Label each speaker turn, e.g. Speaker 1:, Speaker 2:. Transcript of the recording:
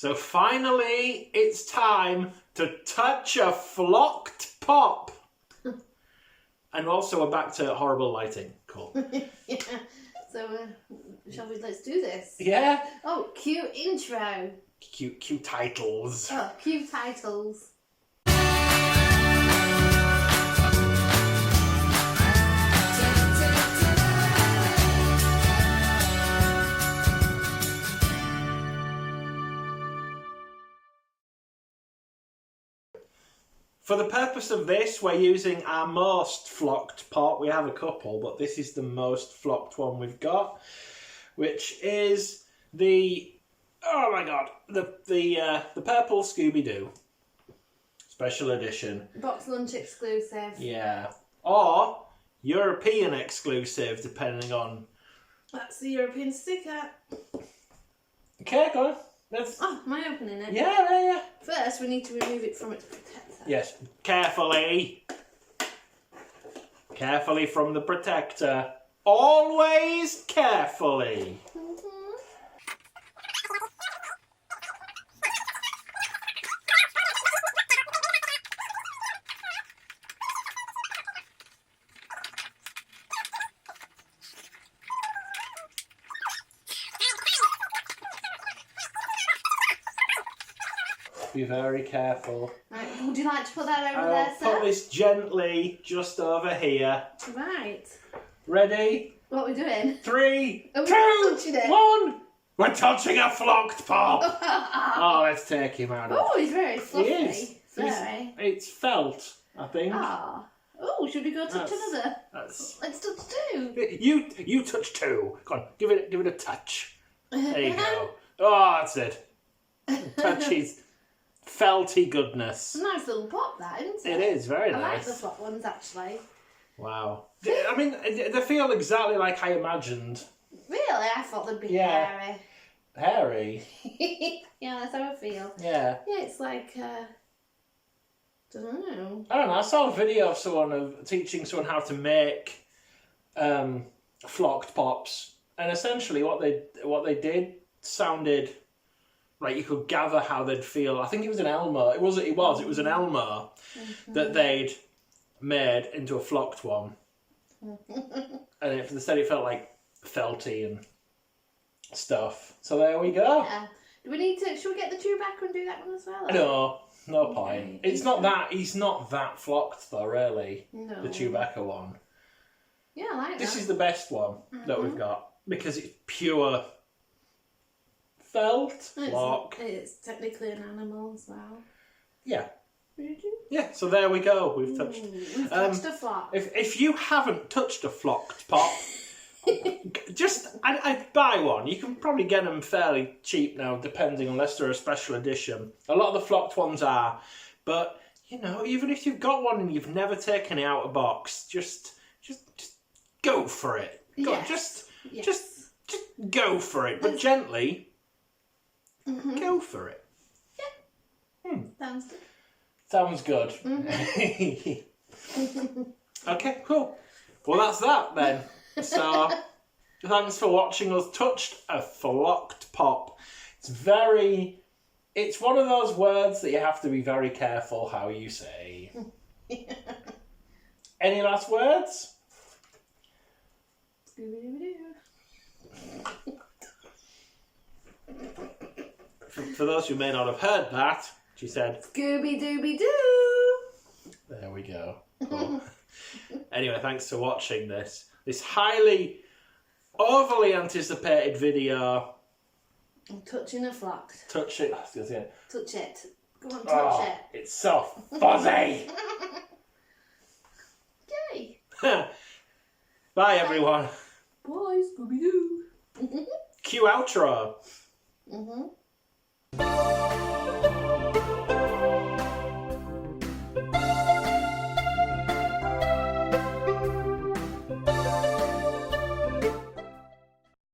Speaker 1: So finally, it's time to touch a flocked pop. And also we're back to horrible lighting. Cool.
Speaker 2: Yeah. So, let's do this.
Speaker 1: Yeah.
Speaker 2: Oh, cute intro.
Speaker 1: Cute titles.
Speaker 2: Oh, cute titles.
Speaker 1: For the purpose of this, we're using our most flocked pop. We have a couple, but this is the most flocked one we've got, which is the, oh my god, the purple Scooby Doo special edition.
Speaker 2: Box lunch exclusive.
Speaker 1: Yeah, or European exclusive, depending on.
Speaker 2: That's the European sticker.
Speaker 1: Okay, go on. Let's...
Speaker 2: Oh, am I opening it?
Speaker 1: Yeah.
Speaker 2: First, we need to remove it from its protector.
Speaker 1: Yes, carefully. Carefully from the protector. Always carefully. Be very careful.
Speaker 2: Right, would you like to put that over there, sir?
Speaker 1: I'll put this gently just over here.
Speaker 2: Right.
Speaker 1: Ready?
Speaker 2: What are we doing?
Speaker 1: 3,
Speaker 2: Are we
Speaker 1: 2,
Speaker 2: touching it?
Speaker 1: 1. We're touching a flocked pop. Oh, let's take him out of
Speaker 2: Oh, he's very fluffy.
Speaker 1: He is.
Speaker 2: Very.
Speaker 1: It's felt, I think.
Speaker 2: Ah. Oh, should we go touch another? Let's touch two.
Speaker 1: You touch two. Go on, give it a touch. There you go. Oh, that's it. Touch his felty goodness.
Speaker 2: Nice little pop, that, isn't it?
Speaker 1: It is very
Speaker 2: I like
Speaker 1: nice.
Speaker 2: the flop ones, actually.
Speaker 1: Wow. I mean, they feel exactly like I imagined.
Speaker 2: Really? I thought they'd be hairy.
Speaker 1: Hairy?
Speaker 2: Yeah, that's how I feel.
Speaker 1: Yeah.
Speaker 2: Yeah, it's like, don't know.
Speaker 1: I don't know. I saw a video of someone teaching someone how to make flocked pops, and essentially what they did sounded like you could gather how they'd feel. I think it was an Elmo. It was an Elmo that they'd made into a flocked one, and instead it felt like felty and stuff. So there we go.
Speaker 2: Yeah. Do we need to? Should we get the Chewbacca and do that one as well?
Speaker 1: No point. It's not that. He's not that flocked though, really.
Speaker 2: No.
Speaker 1: The Chewbacca one.
Speaker 2: Yeah, I like that.
Speaker 1: This is the best one that we've got because it's pure felt flock.
Speaker 2: It's technically an animal as well.
Speaker 1: Yeah.
Speaker 2: Really?
Speaker 1: Yeah. So there we go. We've touched.
Speaker 2: We've touched a flock.
Speaker 1: If you haven't touched a flocked pop, I'd buy one. You can probably get them fairly cheap now, depending, unless they're a special edition. A lot of the flocked ones are, but you know, even if you've got one and you've never taken it out of box, just go for it. Just go for it, but gently. Go for it.
Speaker 2: Yeah. Sounds good.
Speaker 1: Sounds good. Okay, cool. Well, that's that then. So, thanks for watching us touch a flocked pop. It's one of those words that you have to be very careful how you say. Any last words?
Speaker 2: Scooby-Doo.
Speaker 1: For those who may not have heard that, she said,
Speaker 2: Scooby-Dooby-Doo.
Speaker 1: There we go. Cool. Anyway, thanks for watching this highly, overly anticipated video.
Speaker 2: I'm touching a flock.
Speaker 1: Touch it. I was gonna say,
Speaker 2: Touch it. Go on, touch it.
Speaker 1: It's so fuzzy.
Speaker 2: Yay.
Speaker 1: Bye, everyone.
Speaker 2: Bye, Scooby-Doo.
Speaker 1: Cue outro.